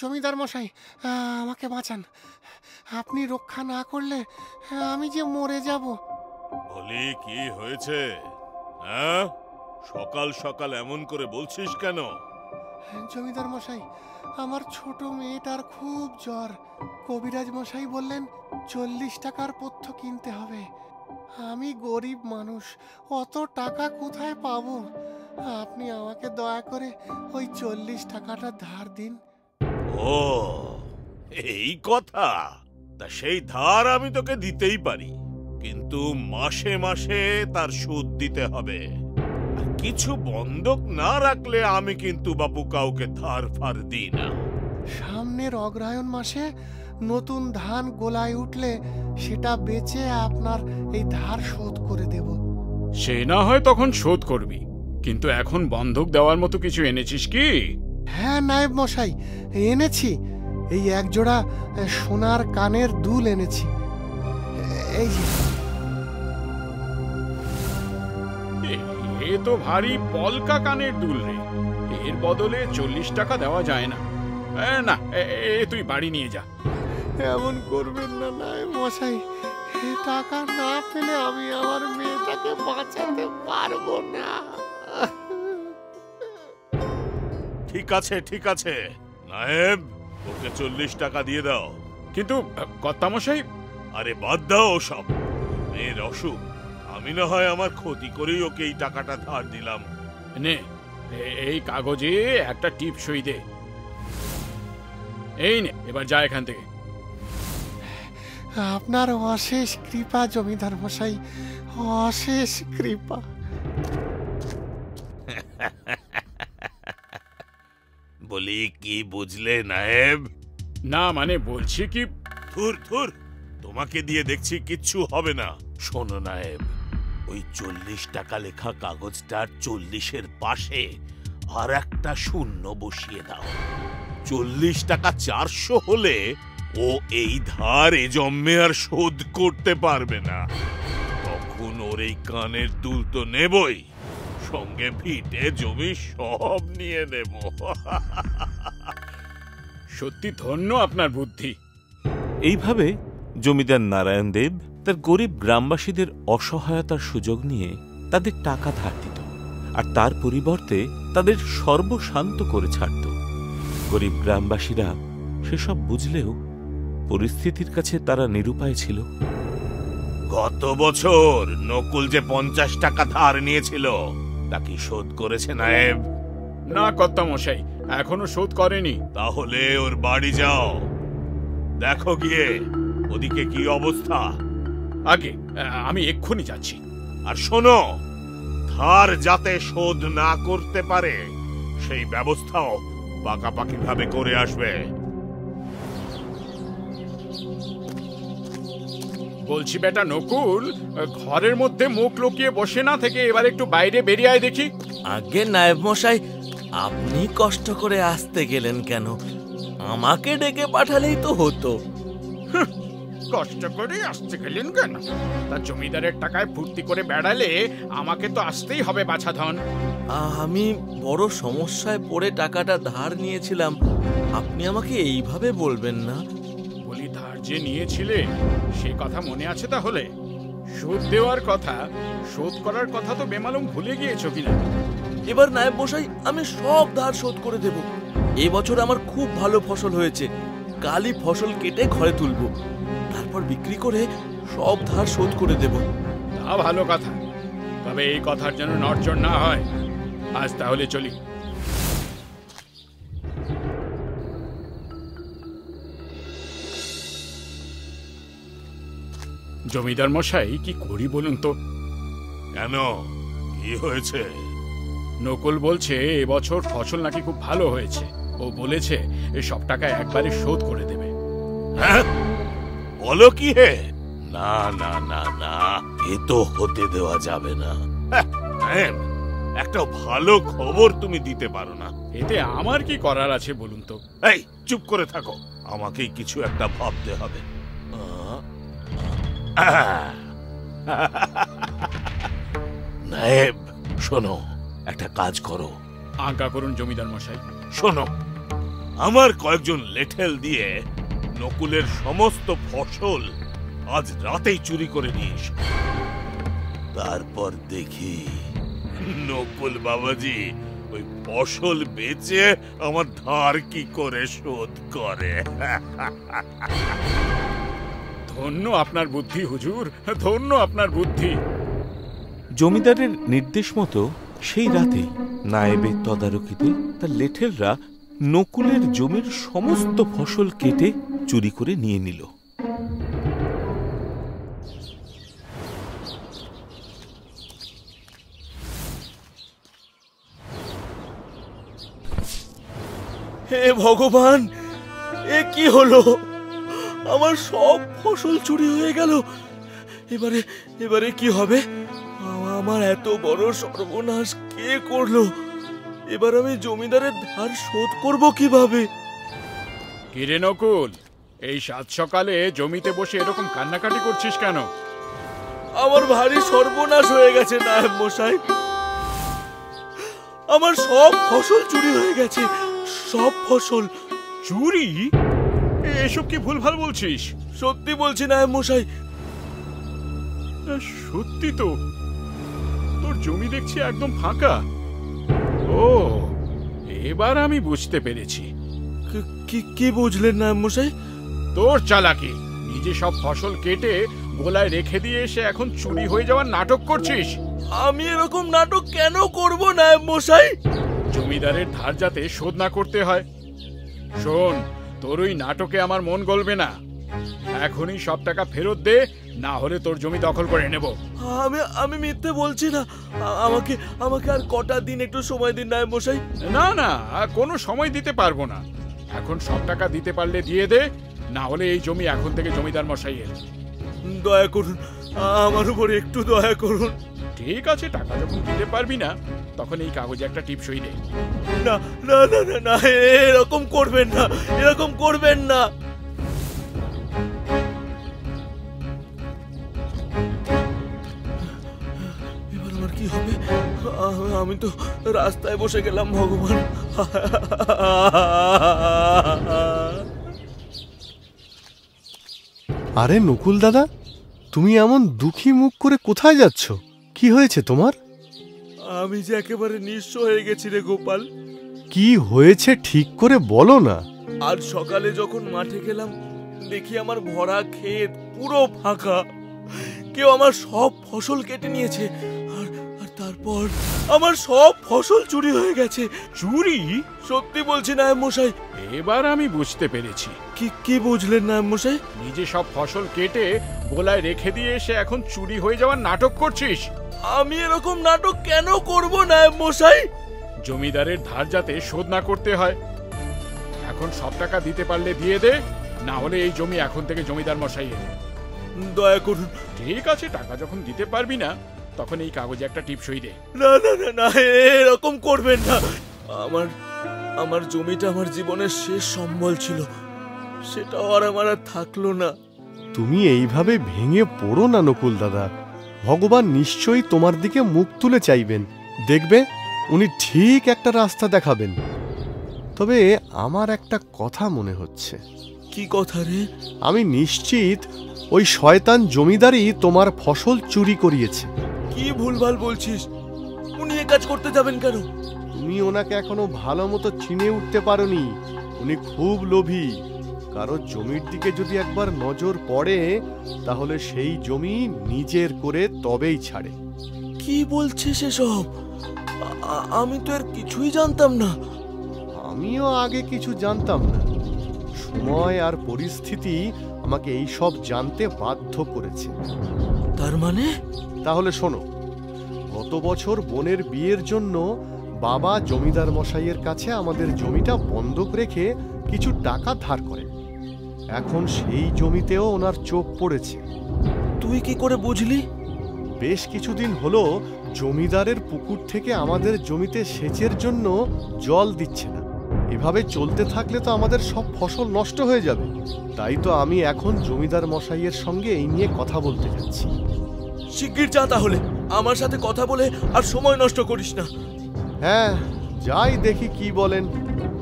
জমিদার মশাই, আমাকে বাঁচান। আপনি রক্ষা না করলে আমি যে মরে যাব। বলি, কি হয়েছে? হ্যাঁ, সকাল সকাল এমন করে বলছিস কেন? জমিদার মশাই, আমার ছোট মেয়েটার খুব জ্বর। কবিরাজ মশাই বললেন 40 টাকার পথ্য কিনতে হবে। আমি গরিব মানুষ, অত টাকা কোথায় পাবো? আপনি আমাকে দয়া করে ওই 40 টাকাটা ধার দিন। ও, এই কথা। তা সেই ধার আমি তোকে দিতেই পারি, কিন্তু মাসে মাসে তার সুদ দিতে হবে। আর কিছু বন্ধক না রাখলে আমি কিন্তু বাপু কাউকে ধার ফার দিই না। সামনের অগ্রহায়ণ মাসে নতুন ধান গোলায় উঠলে সেটা বেচে আপনার এই ধার শোধ করে দেব। সে না হয় তখন শোধ করবি, কিন্তু এখন বন্ধক দেওয়ার মতো কিছু এনেছিস কি? হ্যাঁ নায়েব মশাই, এনেছি। এই একজোড়া সোনার কানের দুল এনেছি। এই যে। এ তো ভারী পলকা কানের দুল রে। এর বদলে 40 টাকা দেওয়া যায় না। না, তুই বাড়ি নিয়ে যা। এমন করবেন না নায়েব মশাই, টাকা না পেলে আমি আমার মেয়েটাকে বাঁচাতে পারবো না। ঠিক আছে, ঠিক আছে নায়েব, ওকে 40 টাকা দিয়ে দাও। কিন্তু কর্তামশাই। আরে বাদ দাও সব। মেয়ের অসুখ, আমি না হয় আমার ক্ষতি করেই ওকে এই টাকাটা ধার দিলাম। নে, এই কাগজে একটা টিপ সই দে। এই নে, এবার যা এখান থেকে। আপনার অশেষ কৃপা জমিদার মশাই, অশেষ কৃপা। বলি, কি বুঝলে নায়েব? না মানে বলছি কি। ধুর ধুর, তোমাকে দিয়ে দেখছি কিচ্ছু হবে না। শোনো নায়েব, ওই 40 টাকা লেখা কাগজটার 40-এর পাশে আর একটা শূন্য বসিয়ে দাও। 40 টাকা 400 হলে ও এই ধার এ জন্মে আর শোধ করতে পারবে না। তখন ওর এই কানের দুল তো নেবই, সঙ্গে ভিটে জমি সব নিয়ে নেব। সত্যি ধন্য আপনার বুদ্ধি। এইভাবে জমিদার নারায়ণ দেব তার গরিব গ্রামবাসীদের অসহায়তার সুযোগ নিয়ে তাদের টাকা ধার দিত, আর তার পরিবর্তে তাদের সর্বশান্ত করে ছাড়ত। গরিব গ্রামবাসীরা সেসব বুঝলেও পরিস্থিতির কাছে তারা নিরুপায় ছিল। গত বছর নকুল যে 50 টাকা ধার নিয়েছিল, তা কি শোধ করেছে নায়েব? না কর্তামশাই, এখনো শোধ করেনি। তাহলে ওর বাড়ি যাও, দেখো গিয়ে ওদিকে কি অবস্থা। আগে আমি এক্ষুনি যাচ্ছি। আর শোনো, ধার যাতে শোধ না করতে পারে সেই ব্যবস্থাও পাকাপাকি ভাবে করে আসবে। বলছি বেটা নকুল, ঘরের মধ্যে মুখ লুকিয়ে বসে না থেকে এবার একটু বাইরে বেরিয়ে আয় দেখি। আগে নায়েব মশাই, আপনি কষ্ট করে আসতে গেলেন কেন? আমাকে ডেকে পাঠালেই তো হতো। কষ্ট করে আসতে গেলেন কেন? তা জমিদারের টাকায় ফুর্তি করে বেড়ালে আমাকে তো আসতেই হবে বাছাধন। আমি বড় সমস্যায় পড়ে টাকাটা ধার নিয়েছিলাম, আপনি আমাকে এইভাবে বলবেন না। বলি, ধার যে নিয়েছিলে সে কথা মনে আছে তাহলে? সুদ দেওয়ার কথা, শোধ করার কথা তো বেমালুম ভুলে গিয়েছো কিনা? এবার নায়েব মশাই, আমি সব ধার শোধ করে দেব। এবছর আমার খুব ভালো ফসল হয়েছে, কালই ফসল কেটে ঘরে তুলব, তারপর বিক্রি করে সব ধার শোধ করে দেব। তা ভালো কথা, তবে এই কথার যেন নড়চড় না হয়। আজ তাহলে চলি। জমিদার মশাই, কি করি বলুন তো? কেন, কি হয়েছে? নকুল বলছে এবছর ফসল নাকি খুব ভালো হয়েছে। ও বলেছে সব টাকা একবারে শোধ করে দেবে। হ্যাঁ, বলো কি হে? না না না না, এ তো হতে দেওয়া যাবে না। একটা ভালো খবর তুমি দিতে পারো না? এতে আমার কি করার আছে বলুন তো? এই চুপ করে থাকো, আমাকেই কিছু একটা ভাবতে হবে। নায়েব শোনো, একটা কাজ করো। আজ্ঞা করুন জমিদার মশাই। শোনো, আমার কয়েকজন লেঠেল দিয়ে নকুলের সমস্ত ফসল আজ রাতেই চুরি করে নিয়ে এসো। তারপর দেখি নকুল বাবাজি ওই ফসল বেচে আমার ধার কি করে শোধ করে। ধন্য আপনার বুদ্ধি হুজুর, ধন্য আপনার বুদ্ধি। জমিদারের নির্দেশ মতো সেই রাতে নায়েবের তদারকিতে তার লেঠেলরা নকুলের জমির সমস্ত ফসল কেটে চুরি করে নিয়ে নিল। হে ভগবান, এ কি হলো? আমার সব ফসল চুরি হয়ে গেল। এবারে এবারে কি হবে? আমার এত বড় সর্বনাশ কে করলো? এবার আমি জমিদারের ধার শোধ করব কিভাবে? কিরে নকুল, এই সাত সকালে জমিতে বসে এরকম কান্নাকাটি করছিস কেন? আমার ভারী সর্বনাশ হয়ে গেছে নায়েব মশাই। আমার সব ফসল চুরি হয়ে গেছে, সব ফসল। চুরি? এসব কি ভুলভাল বলছিস? সত্যি বলছি নায়েব মশাই। সত্যি তো, তোর জমি দেখছি একদম ফাঁকা। ও, এবার আমি বুঝতে পেরেছি। কি বুঝলেন নায়েব মশাই? তোর চালাকি। নিজে সব ফসল কেটে গোলায় রেখে দিয়ে এসে এখন চুরি হয়ে যাওয়ার নাটক করছিস। আমি এরকম নাটক কেন করব নায়েব মশাই? জমিদারের ধার যাতে শোধ না করতে হয়। শোন, তোর ওই নাটকে আমার মন গলবে না। এখনই সব টাকা ফেরত দে, না হলে তোর জমি দখল করে নেব। আমি মিথ্যে বলছি না। আমাকে আর কটা দিন একটু সময় দিন নায়েব মশাই। না না, কোনো সময় দিতে পারবো না। এখন সব টাকা দিতে পারলে দিয়ে দে, না হলে এই জমি এখন থেকে জমিদার মশাইয়ের। দয়া করুন, আমার উপর একটু দয়া করুন। ঠিক আছে, টাকা যখন দিতে পারবি না তখন এই কাগজে একটা টিপ সই দে। না না না না না, এরকম করবেন না, এরকম করবেন না। এবার আমার কি হবে? আমি তো রাস্তায় বসে গেলাম ভগবান। আরে নকুল দাদা, তুমি এমন দুঃখী মুখ করে কোথায় যাচ্ছ? কি হয়েছে তোমার? আমি যে একেবারে নিঃস্ব হয়ে গেছি রে গোপাল। কি হয়েছে ঠিক করে বলো না। আজ সকালে যখন মাঠে গেলাম, দেখি আমার ভরা ক্ষেত পুরো ফাঁকা। কেউ আমার সব ফসল কেটে নিয়েছে, আর তারপর আমার সব ফসল চুরি হয়ে গেছে। চুরি? সত্যি বলছি নায়েব মশাই। এবার আমি বুঝতে পেরেছি। কি বুঝলেন নায়েব মশাই? নিজে সব ফসল কেটে গোলায় রেখে দিয়ে এসে এখন চুরি হয়ে যাওয়ার নাটক করছিস। আমি এরকম নাটক কেন করব নায়েব মশাই? জমিদারের ধার যাতে শোধ না করতে হয়। এখন সব টাকা দিতে পারলে দিয়ে দে, না হলে এই জমি এখন থেকে জমিদার মশাইয়ের। দয়া করুন। ঠিক আছে, টাকা যখন দিতে পারবি না তখন এই কাগজে একটা টিপ সই দে। না না না না, এরকম করবেন না। আমার জমিটা আমার জীবনের শেষ সম্বল ছিল, সেটাও আর আমার আর থাকলো না। তুমি এইভাবে ভেঙে পড়ো না নকুল দাদা। ভগবান নিশ্চয়ই তোমার দিকে মুখ তুলে চাইবেন। দেখবে উনি ঠিক একটা রাস্তা দেখাবেন। তবে আমার একটা কথা মনে হচ্ছে। কি কথা রে? আমি নিশ্চিত ওই শয়তান জমিদারই তোমার ফসল চুরি করিয়েছে। কি ভুলভাল বলছিস? উনি এ কাজ করতে যাবেন কেন? তুমি ওনাকে এখনো ভালো মতো চিনে উঠতে পারোনি। উনি খুব লোভী। কারো জমির দিকে যদি একবার নজর পড়ে, তাহলে সেই জমি নিজের করে তবেই ছাড়ে। কি বলছিস এসব? আমি তো আর কিছুই জানতাম না। আমিও আগে কিছু জানতাম না। সময় আর পরিস্থিতি আমাকে এই সব জানতে বাধ্য করেছে। তার মানে? তাহলে শোনো, গত বছর বোনের বিয়ের জন্য বাবা জমিদার মশাইয়ের কাছে আমাদের জমিটা বন্ধক রেখে কিছু টাকা ধার করে। এখন সেই জমিতেও ওনার চোখ পড়েছে। তুই কি করে বুঝলি? বেশ কিছুদিন হলো জমিদারের পুকুর থেকে আমাদের জমিতে সেচের জন্য জল দিচ্ছে না। এভাবে চলতে থাকলে তো আমাদের সব ফসল নষ্ট হয়ে যাবে। তাই তো আমি এখন জমিদার মশাইয়ের সঙ্গে এই নিয়ে কথা বলতে যাচ্ছি। শিগগির যা তাহলে, আমার সাথে কথা বলে আর সময় নষ্ট করিস না। হ্যাঁ, যাই দেখি কি বলেন,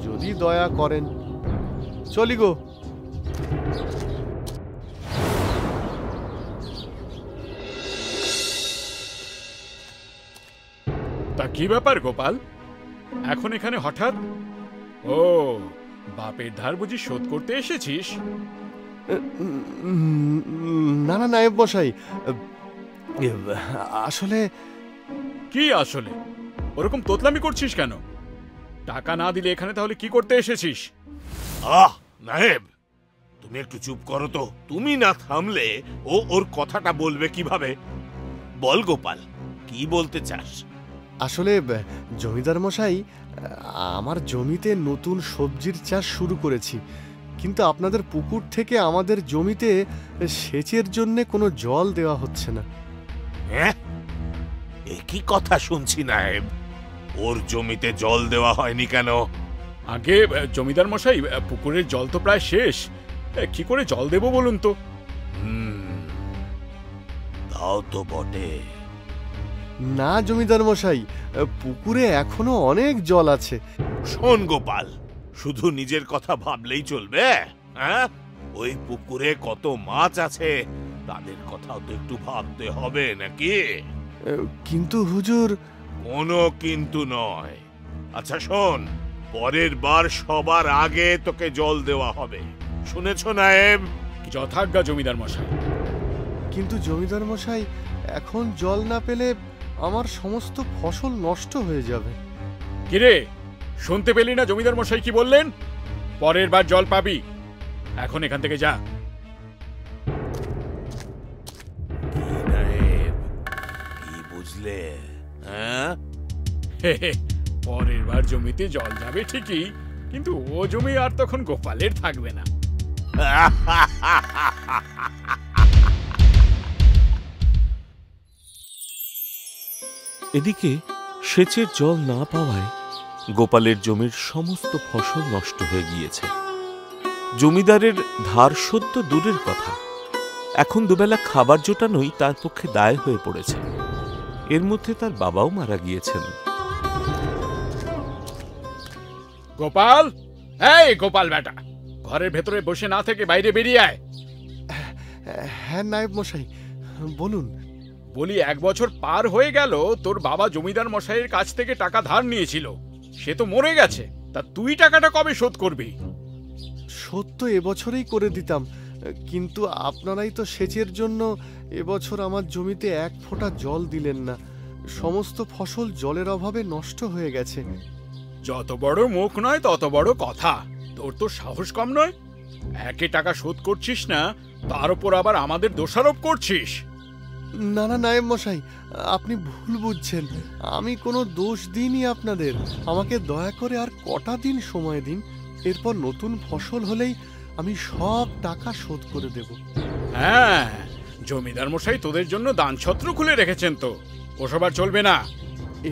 যদি দয়া করেন। চলি গো। তা কি ব্যাপার গোপাল, এখন এখানে হঠাৎ? ও, বাপের ধার বুঝি শোধ করতে এসেছিস? না না নায়েব মশাই, আসলে কি আসলে? ওরকম তোতলামি করছিস কেন? টাকা না দিলে এখানে তাহলে কি করতে এসেছিস? নায়েব, তুমি একটু চুপ করো তো। তুমি না থামলে ও ওর কথাটা বলবে কিভাবে? বল গোপাল, কি বলতে চাস? আসলে জমিদার মশাই, আমার জমিতে নতুন সবজির চাষ শুরু করেছি, কিন্তু আপনাদের পুকুর থেকে আমাদের জমিতে সেচের জন্য কোনো জল দেওয়া হচ্ছে না। হ্যাঁ, একই কথা শুনছি নায়েব। ওর জমিতে জল দেওয়া হয়নি কেন? আগে জমিদার মশাই, পুকুরের জল তো প্রায় শেষ, কি করে জল দেব বলুন তো? তাও তো বটে। না জমিদার মশাই, পুকুরে এখনো অনেক জল আছে। শোন গোপাল, শুধু নিজের কথা ভাবলেই চলবে? হ্যাঁ, ওই পুকুরে কত মাছ আছে, তাদের কথাও তো একটু ভাবতে হবে নাকি? কিন্তু হুজুর। কোনো কিন্তু নয়। আচ্ছা শোন, পরের বার সবার আগে তোকে জল দেওয়া হবে, শুনেছ নায়েব? যথাজ্ঞা জমিদার মশাই। কিন্তু জমিদার মশাই, এখন জল না পেলে আমার সমস্ত ফসল নষ্ট হয়ে যাবে। কিরে, শুনতে পেলি না জমিদার মশাই কি বললেন? পরের বার জল পাবি, এখন এখান থেকে যা। কি নায়েব, কি বুঝলে? হ্যাঁ, পরের বার জমিতে জল যাবে ঠিকই, কিন্তু ও জমি আর তখন গোপালের থাকবে না। এদিকে সেচের জল না পাওয়ায় গোপালের জমির সমস্ত ফসল নষ্ট হয়ে গিয়েছে। জমিদারের ধার শোধ তো দূরের কথা, এখন দুবেলা খাবার জোটানোই তার পক্ষে দায় হয়ে পড়েছে। এর মধ্যে তার বাবাও মারা গিয়েছেন। গোপাল, এই গোপাল বেটা, ঘরের ভেতরে বসে না থেকে বাইরে বেরিয়ে আয়। হ্যাঁ নায়েব মশাই, বলুন। বলি, 1 বছর পার হয়ে গেল, তোর বাবা জমিদার মশাইয়ের কাছ থেকে টাকা ধার নিয়েছিল, সে তো মরে গেছে, তা তুই টাকাটা কবে শোধ করবি? শোধ তো এবছরেই করে দিতাম, কিন্তু আপনারাই তো সেচের জন্য এবছর আমার জমিতে 1 ফোঁটা জল দিলেন না। সমস্ত ফসল জলের অভাবে নষ্ট হয়ে গেছে। যত বড় মুখ নয় তত বড় কথা, তোর তো সাহস কম নয়। একে টাকা শোধ করছিস না, তার উপর আবার আমাদের দোষারোপ করছিস। না না নায়েব মশাই, আপনি ভুল বুঝছেন। আমি কোনো দোষ দিইনি আপনাদের। আমাকে দয়া করে আর কটা দিন সময় দিন, এরপর নতুন ফসল হলেই আমি সব টাকা শোধ করে দেব। হ্যাঁ, জমিদার মশাই তোদের জন্য দানছত্র খুলে রেখেছেন তো, ওসব আর চলবে না।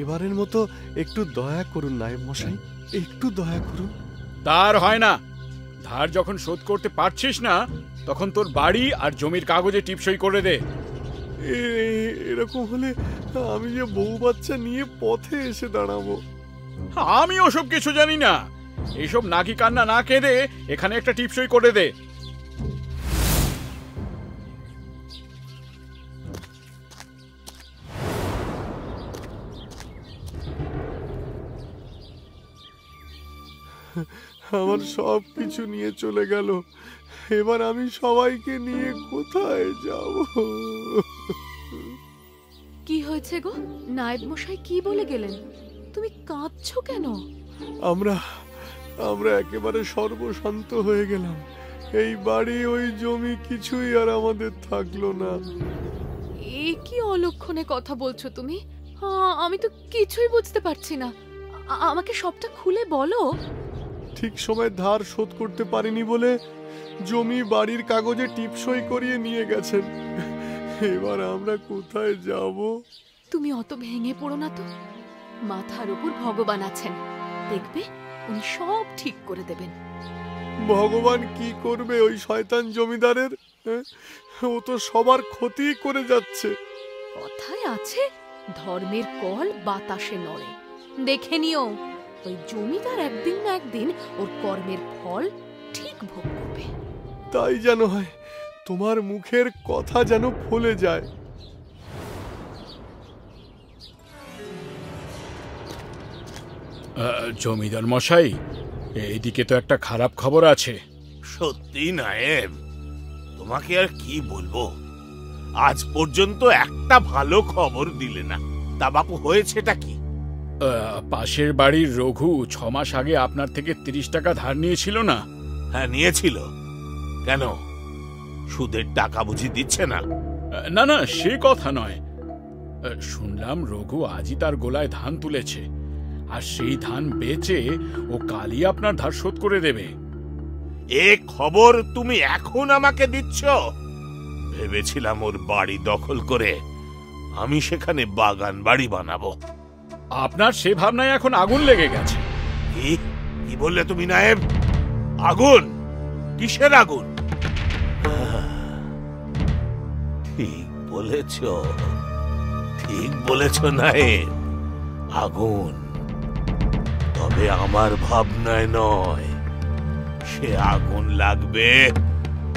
এবারের মতো একটু দয়া করুন নায়েব মশাই, একটু দয়া করুন। তার হয় না। ধার যখন শোধ করতে পারছিস না, তখন তোর বাড়ি আর জমির কাগজে টিপসই করে দে। এরকম হলে আমি যে বউ বাচ্চা নিয়ে পথে এসে দাঁড়াবো। আমি ওসব কিছু জানি না, এইসব নাকি কান্না না কেঁদে এখানে একটা টিপসই করে দে। আমার সব কিছু নিয়ে চলে গেল, এবার আমি সবাইকে নিয়ে কোথায় যাব? কি হয়েছে গো? নায়েব মশাই কি বলে গেলেন? তুমি কাঁদছো কেন? আমরা একেবারে সর্বশান্ত হয়ে গেলাম। এই বাড়ি, ওই জমি, কিছুই আর আমাদের থাকলো না। এ কি অলক্ষণে কথা বলছো তুমি? আমি তো কিছুই বুঝতে পারছি না। আমাকে সবটা খুলে বলো। ঠিক সময় ধার শোধ করতে পারিনি বলে জমি বাড়ির কাগজে টিপসই করিয়ে নিয়ে গেছেন। এবার আমরা কোথায় যাব? তুমি অত ভেঙে পড়ো না তো, মাথার উপর ভগবান আছেন, দেখবে উনি সব ঠিক করে দেবেন। ভগবান কি করবে ওই শয়তান জমিদারের? ও তো সবার ক্ষতি করে যাচ্ছে। কথায় আছে, ধর্মের কল বাতাসে নড়ে। দেখে নিও, ওই জমিদার একদিন না একদিন ওর কর্মের ফল ঠিক ভোগ করবে। তাই যেন হয়, তোমার মুখের কথা যেন ফলে যায়। জমিদার মশাই, এইদিকে তো একটা খারাপ খবর আছে। সত্যি নায়েব, তোমাকে আর কি বলবো, আজ পর্যন্ত একটা ভালো খবর দিলে না। তা বাপু, হয়েছেটা কি? পাশের বাড়ির রঘু 6 মাস আগে আপনার থেকে 30 টাকা ধার নিয়েছিল না? হ্যাঁ, নিয়েছিল। কেন, সুদের টাকা বুঝি দিচ্ছে না? না না, সে কথা নয়। শুনলাম রঘু আজই তার গোলায় ধান তুলেছে, আর সেই ধান বেচে ও কালই আপনার ধার শোধ করে দেবে। এ খবর তুমি এখন আমাকে দিচ্ছ? ভেবেছিলাম ওর বাড়ি দখল করে আমি সেখানে বাগান বাড়ি বানাবো। আপনার সে ভাবনায় এখন আগুন লেগে গেছে। কি বললে তুমি নায়েব? আগুন? কিসের আগুন? ঠিক বলেছ, ঠিক বলেছ নায়েব, আগুন। তবে আমার ভাবনায় নয়, সে আগুন লাগবে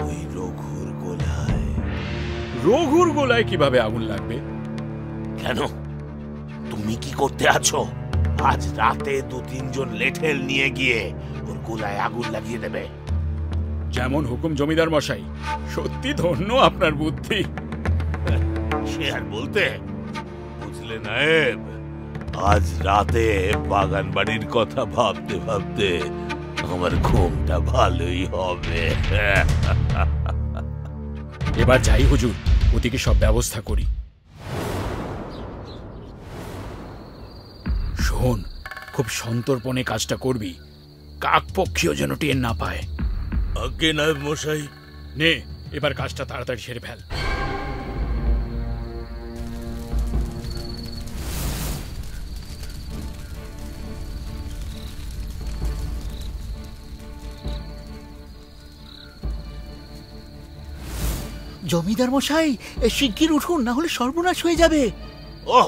ওই রঘুর গোলায়। রঘুর গোলায় কিভাবে আগুন লাগবে? কেন, তুমি কি করতে আছো? আজ রাতে 2-3 জন লেঠেল নিয়ে গিয়ে ওর গোলায় আগুন লাগিয়ে দেবে। যেমন হুকুম জমিদার মশাই। সত্যি ধন্য আপনার বুদ্ধি। সে আর বলতে, বুঝলে নায়েব, আজ রাতে বাগান বাড়ির কথা ভাবতে ভাবতে আমার ঘুমটা ভালোই হবে। এবার যাই হুজুর, ওদিকে সব ব্যবস্থা করি। শোন, খুব সন্তর্পণে কাজটা করবি, কাকপক্ষীও যেন টের না পায়। আজ্ঞে নায়েব মশাই। নে, এবার কাজটা তাড়াতাড়ি সেরে ফেল। জমিদার মশাই, শিগগির উঠুন, না হলে সর্বনাশ হয়ে যাবে। ও,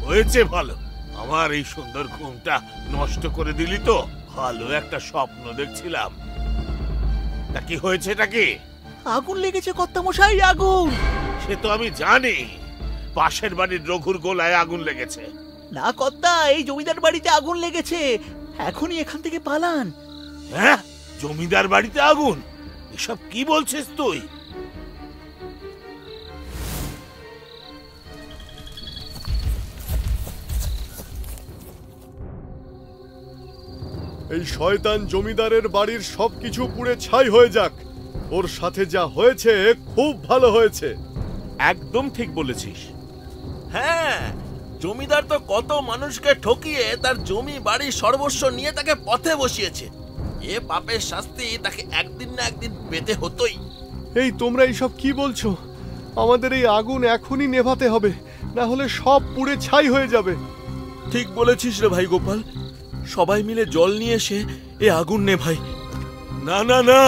হয়েছে ভালো, আমার এই সুন্দর ঘুমটা নষ্ট করে দিলি তো। ভালো একটা স্বপ্ন দেখছিলাম। তা কি হয়েছেটা কি? আগুন লেগেছে কর্তা মশাই, আগুন। সে তো আমি জানি, পাশের বাড়ির রঘুর গোলায় আগুন লেগেছে। না কর্তা, এই জমিদার বাড়িতে আগুন লেগেছে। এখনই এখান থেকে পালান। হ্যাঁ, জমিদার বাড়িতে আগুন? এসব কি বলছিস তুই? এই শয়তান জমিদারের বাড়ির সবকিছু পুড়ে ছাই হয়ে যাক। ওর সাথে যা হয়েছে খুব ভালো হয়েছে। একদম ঠিক বলেছিস। হ্যাঁ, জমিদার তো কত মানুষকে ঠকিয়ে তার জমি বাড়ি সর্বস্ব নিয়ে তাকে পথে বসিয়েছে। এ পাপের শাস্তি তাকে একদিন না একদিন পেতে হতোই। এই তোমরা এইসব কি বলছো? আমাদের এই আগুন এখনই নেভাতে হবে, না হলে সব পুড়ে ছাই হয়ে যাবে। ঠিক বলেছিস রে ভাই গোপাল, সবাই মিলে জল নিয়ে এসে এ আগুন নেভাই। না না না,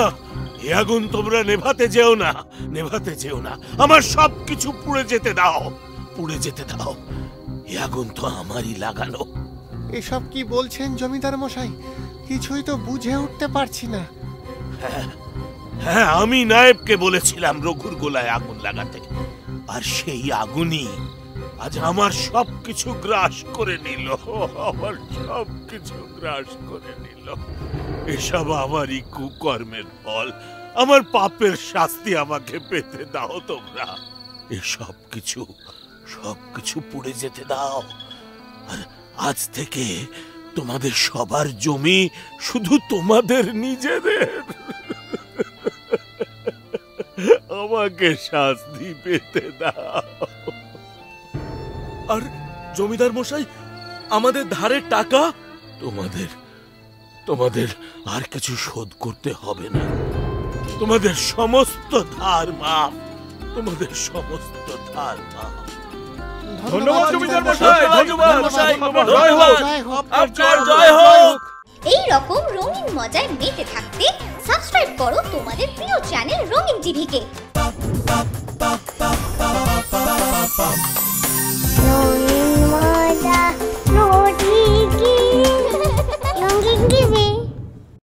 এ আগুন তোমরা নেভাতে যেও না, নেভাতে যেও না। আমার সবকিছু পুড়ে যেতে দাও, পুড়ে যেতে দাও। এ আগুন তো আমারই লাগানো। এসব কি বলছেন জমিদার মশাই? কিছুই তো বুঝে উঠতে পারছি না। হ্যাঁ, আমি নায়েবকে বলেছিলাম রঘুর গোলায় আগুন লাগাতে, আর সেই আগুনই আজ আমার সবকিছু গ্রাস করে নিল। আমার সবকিছু গ্রাস করে নিল। এসব আমারই কুকর্মের ফল। আমার পাপের শাস্তি আমাকে পেতে দাও তোমরা। এসব সবকিছু পুড়ে যেতে দাও। আর আজ থেকে তোমাদের সবার জমি শুধু তোমাদের নিজেদের। আমাকে শাস্তি পেতে দাও। আর জমিদার মশাই, আমাদের ধারের টাকা? তোমাদের আর কিছু শোধ করতে হবে না। তোমাদের সমস্ত ধার মাফ, তোমাদের সমস্ত ধার মাফ। ধন্যবাদ জমিদার মশাই, ধন্যবাদ মশাই, জয় হোক, আপনার জয় হোক। এই রকম রঙিন মজায় মেতে থাকতে সাবস্ক্রাইব করো তোমাদের প্রিয় চ্যানেল রঙিন টিভিকে।